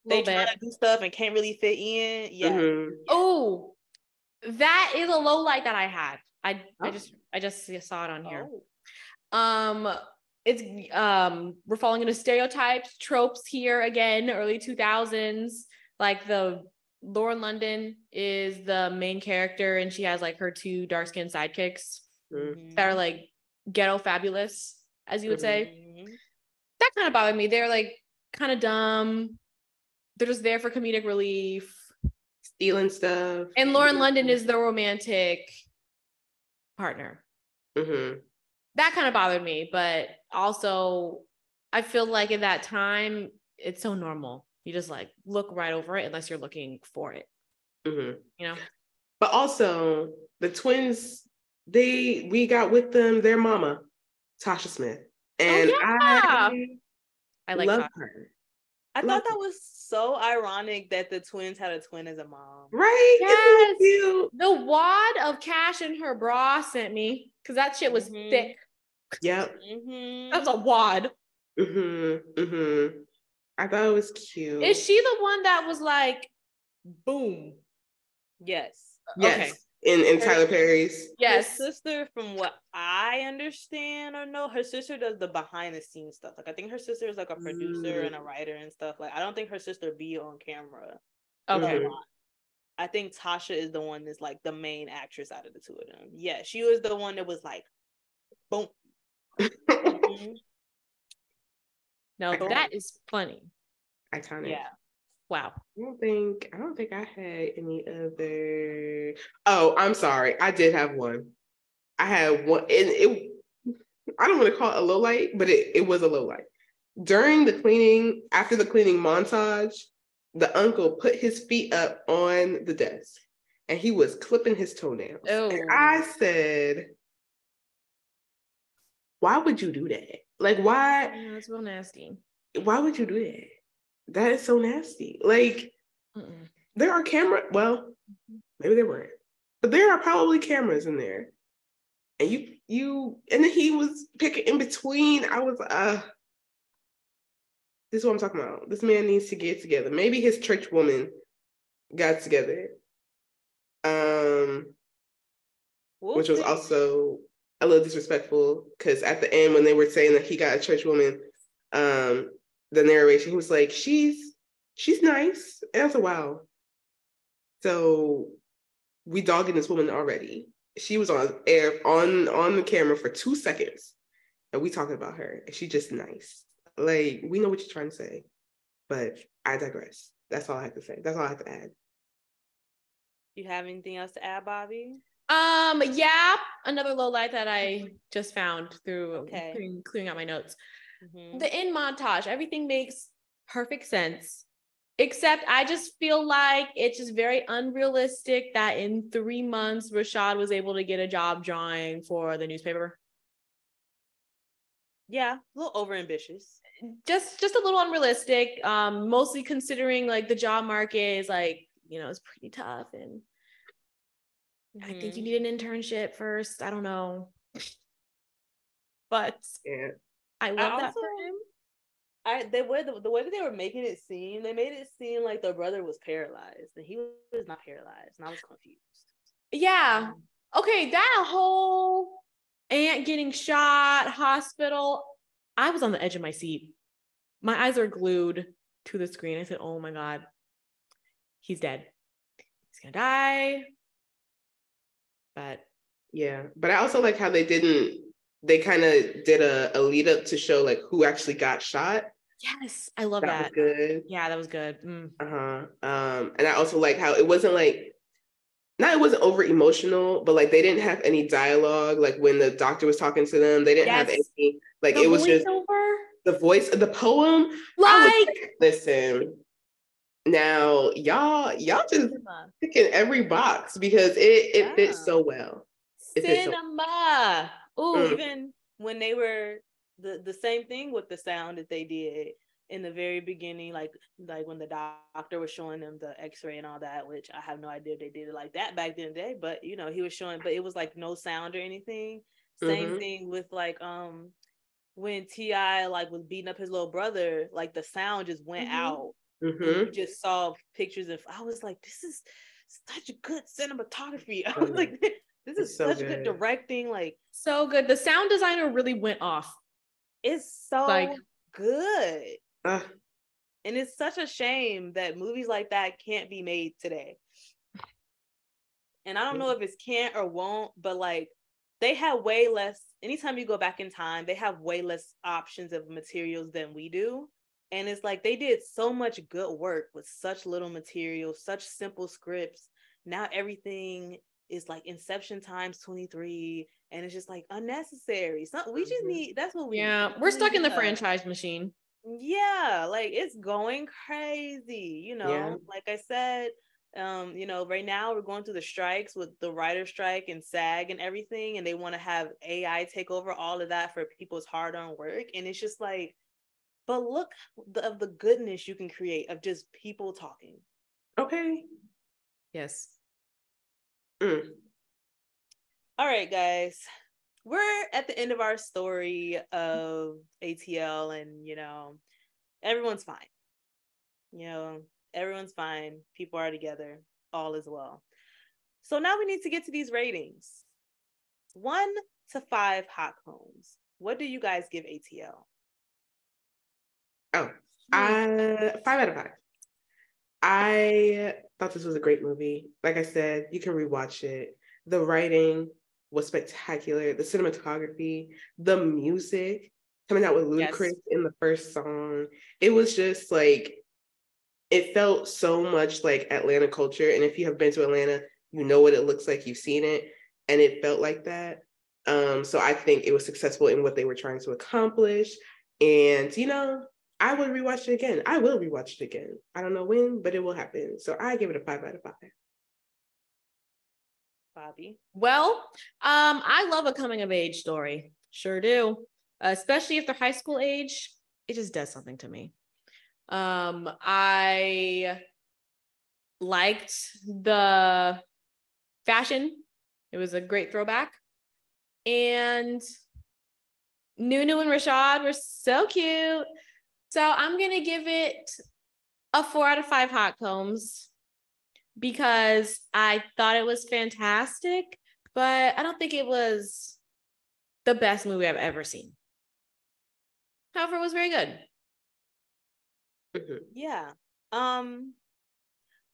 they try to do stuff and can't really fit in. Yeah. Oh, that is a low light that I had. I just saw it on here. It's we're falling into stereotypes, tropes here again, early 2000s. Like, the Lauren London is the main character, and she has like her two dark-skinned sidekicks that are like ghetto fabulous, as you would say. That kind of bothered me. They're like kind of dumb. They're just there for comedic relief, stealing stuff. And Lauren London is the romantic partner. That kind of bothered me, but also I feel like in that time it's so normal. You just like look right over it unless you're looking for it. But also the twins, we got with them their mama, Tasha Smith, and I love her. I thought that was so ironic that the twins had a twin as a mom. Right? Yes. Cute. The wad of cash in her bra sent me because that shit was thick. Yep. That was a wad. I thought it was cute. Is she the one that was like, boom? Yes. Okay. In Tyler Perry's. Yes. Her sister, from what I understand or know, her sister does the behind the scenes stuff. Like, I think her sister is like a producer and a writer and stuff. Like, I don't think her sister be on camera. Okay. I think Tasha is the one that's like the main actress out of the two of them. Yeah, she was the one that was like, boom. No, that is funny. Iconic. Yeah. Wow. I don't think I had any other. Oh, I'm sorry. I did have one. I had one, and I don't want to call it a low light, but it was a low light. during the cleaning, after the cleaning montage, the uncle put his feet up on the desk and he was clipping his toenails. Oh. And I said, why would you do that? Like, why? That's real nasty. Why would you do that? That is so nasty. Like, there are well, maybe there weren't, but there are probably cameras in there. And and then he was picking in between. I was, this is what I'm talking about. This man needs to get together. Maybe his church woman got together. Which was also a little disrespectful, because at the end when they were saying that he got a church woman, the narration, he was like, she's nice. And I was like, wow. So we dogging this woman already. She was on the camera for 2 seconds and we talking about her and she just nice. Like, we know what you're trying to say, but I digress. That's all I have to say. That's all I have to add. You have anything else to add, Bobby? Yeah, another low light that I just found through clearing out my notes. Mm-hmm. The end montage, everything makes perfect sense, except I just feel like it's just very unrealistic that in 3 months Rashad was able to get a job drawing for the newspaper. Yeah, a little overambitious. Just a little unrealistic. Mostly considering like the job market is like, it's pretty tough, and I think you need an internship first. I don't know. But yeah. I love that for him. The way that they were making it seem, they made it seem like the brother was paralyzed, and he was not paralyzed, and I was confused. Yeah. Okay, that whole aunt getting shot, hospital, I was on the edge of my seat. My eyes are glued to the screen. I said, oh my God, he's dead. He's gonna die. But yeah, but I also like how they kind of did a lead up to show like who actually got shot. Yes, I love that. That was good. Yeah, that was good. And I also like how it wasn't over emotional, but like they didn't have any dialogue. Like when the doctor was talking to them, they didn't have any, like, it was just the voice of the poem. Like, listen, now y'all just ticking every box because it fits so well. Cinema. Even when they were the same thing with the sound that they did in the very beginning, like when the doctor was showing them the x-ray and all that, which I have no idea if they did it like that back then day, but he was showing, but it was like no sound or anything. Same thing with like when T.I. like was beating up his little brother, like the sound just went out. You just saw pictures of, I was like, this is such good cinematography. I was like, this is such good directing, like so good. The sound designer really went off. It's so good. And it's such a shame that movies like that can't be made today. And I don't know if it's can't or won't, but like they have way less, anytime you go back in time, they have way less options of materials than we do. And it's like they did so much good work with such little material, such simple scripts. Now everything is like Inception times 23, and it's just like unnecessary. So we just need, that's what we need. We're stuck in the franchise machine. Yeah, like it's going crazy, like I said, right now we're going through the strikes with the writer strike and SAG and everything, and they want to have AI take over all of that for people's hard-earned work. And it's just like, but look of the goodness you can create of just people talking. Okay. Yes. All right, guys. We're at the end of our story of ATL, and everyone's fine. Everyone's fine. People are together. All is well. So now we need to get to these ratings. 1 to 5 hot combs. What do you guys give ATL? 5 out of 5. I thought this was a great movie. Like I said, you can rewatch it. The writing was spectacular. The cinematography, the music, coming out with Ludacris in the first song. It was just like, it felt so much like Atlanta culture. And if you have been to Atlanta, you know what it looks like. You've seen it. And it felt like that. So I think it was successful in what they were trying to accomplish. And, you know, I would rewatch it again. I will rewatch it again. I don't know when, but it will happen. So I give it a 5 out of 5. Bobby. Well, I love a coming of age story. Sure do. Especially if they're high school age. It just does something to me. I liked the fashion. It was a great throwback. And Nunu and Rashad were so cute. So I'm going to give it a 4 out of 5 hot combs because I thought it was fantastic, but I don't think it was the best movie I've ever seen. However, it was very good. Yeah. I'm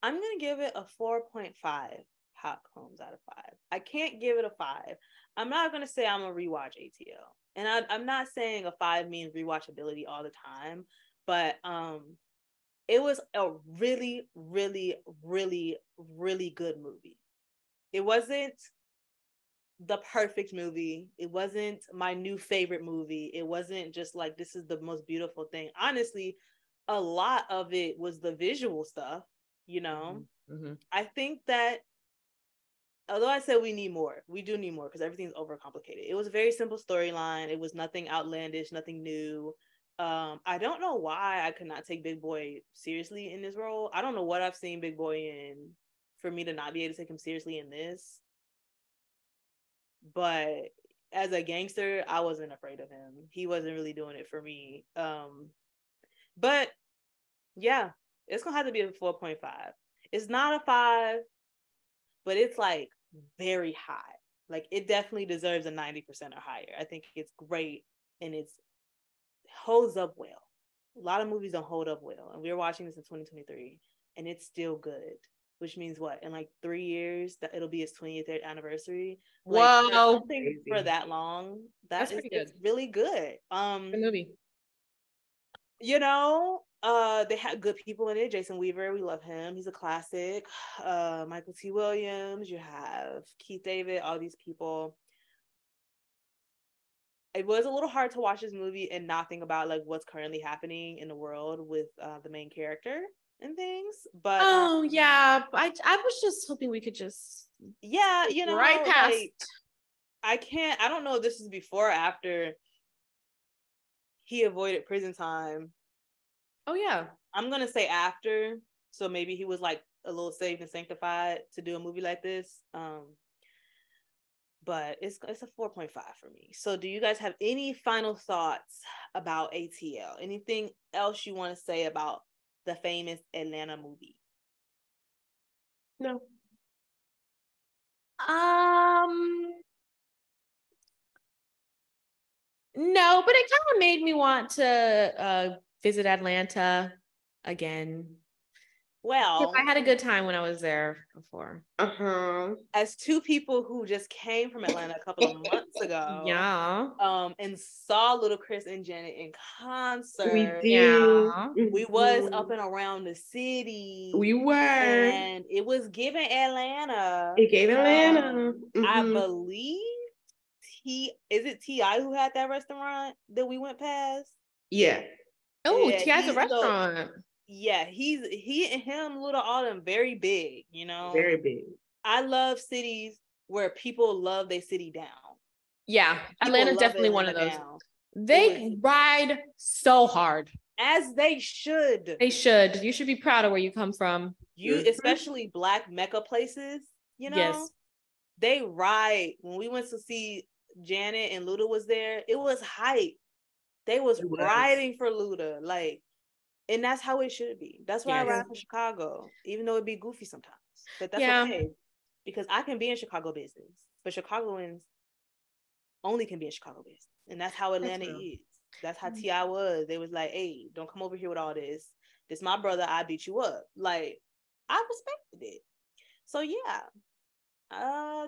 gonna give it a 4.5 hot combs out of 5. I can't give it a 5. I'm not gonna say I'm gonna rewatch ATL. And I'm not saying a 5 means rewatchability all the time, but it was a really, really, really, really good movie. It wasn't the perfect movie. It wasn't my new favorite movie. It wasn't just like, this is the most beautiful thing. Honestly, a lot of it was the visual stuff, you know? Mm-hmm. I think that, although I said we need more, we do need more because everything's overcomplicated. It was a very simple storyline. It was nothing outlandish, nothing new. I don't know why I could not take Big Boy seriously in this role. I don't know what I've seen Big Boy in for me to not be able to take him seriously in this. But as a gangster, I wasn't afraid of him. He wasn't really doing it for me. But yeah, it's gonna have to be a 4.5. It's not a 5, but it's like very high. Like it definitely deserves a 90% or higher. I think it's great and it holds up well. A lot of movies don't hold up well, and we were watching this in 2023, and it's still good. Which means what? In like 3 years, that it'll be its 20th anniversary. Like, Whoa, something for that long. That's pretty good. It's really good. Good movie. You know, they had good people in it. Jason Weaver, we love him. He's a classic. Michael T. Williams. You have Keith David. All these people. It was a little hard to watch this movie and not think about like what's currently happening in the world with the main character and things. But yeah, I was just hoping we could just you know, right past. Like, I don't know if this is before or after he avoided prison time. Oh yeah, I'm gonna say after. So maybe he was like a little saved and sanctified to do a movie like this. But it's a 4.5 for me. So do you guys have any final thoughts about ATL? Anything else you want to say about the famous Atlanta movie? No. No, but it kind of made me want to visit Atlanta again. Well, I had a good time when I was there before. As two people who just came from Atlanta a couple of months ago, yeah, and saw Little Chris and Janet in concert. We did. Yeah. We was up and around the city. We were. And it was giving Atlanta. It gave Atlanta. I believe is it T.I. who had that restaurant that we went past? Yeah. Oh, yeah, T.I.'s a restaurant. Yeah, he and him, Little Autumn, very big, you know. Very big. I love cities where people love their city down. Yeah, Atlanta's definitely one of those. Down. They ride so hard. As they should. They should. You should be proud of where you come from. Especially Black Mecca places, you know? Yes. They ride. When we went to see Janet and Luda was there, it was hype. They was riding for Luda. Like, and that's how it should be. That's why I ride for Chicago, even though it'd be goofy sometimes. But that's okay. Because I can be in Chicago business. But Chicagoans only can be in Chicago business. And that's how Atlanta is. That's how T.I. was. They was like, hey, don't come over here with all this. This my brother, I beat you up. Like, I respected it. So yeah.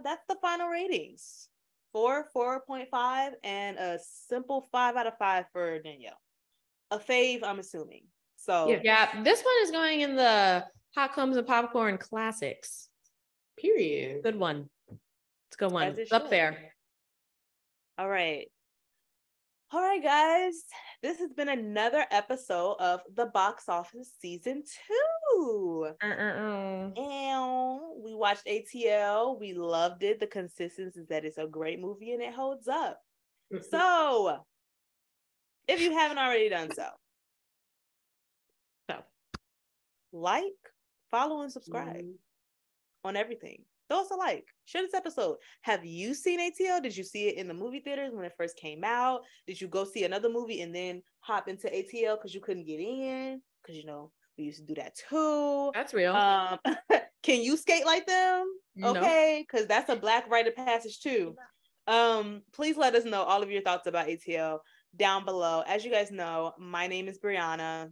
That's the final ratings. 4.5, and a simple 5 out of 5 for Danielle. A fave, I'm assuming. So yeah, this one is going in the Hot Combs and Popcorn classics. Period. Good one. It's a good one. It's up there. All right. All right, guys. This has been another episode of The Box Office Season 2. And we watched ATL. We loved it. The consistency is that it's a great movie and it holds up. So, if you haven't already done so, like, follow, and subscribe on everything. Throw us a like. Share this episode. Have you seen ATL? Did you see it in the movie theaters when it first came out? Did you go see another movie and then hop into ATL because you couldn't get in? Because, you know, we used to do that too. That's real. Can you skate like them? Okay, because that's a Black rite of passage too. Please let us know all of your thoughts about ATL down below. As you guys know, my name is Brianna.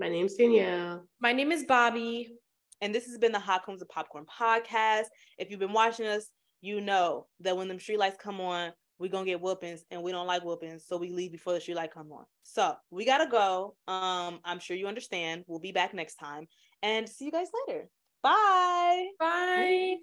My name's Danielle. My name is Bobby. And this has been the Hot Combs of Popcorn podcast. If you've been watching us, you know that when them street lights come on, we're going to get whoopings, and we don't like whoopings, so we leave before the street light come on. So we got to go. I'm sure you understand. We'll be back next time, and see you guys later. Bye. Bye.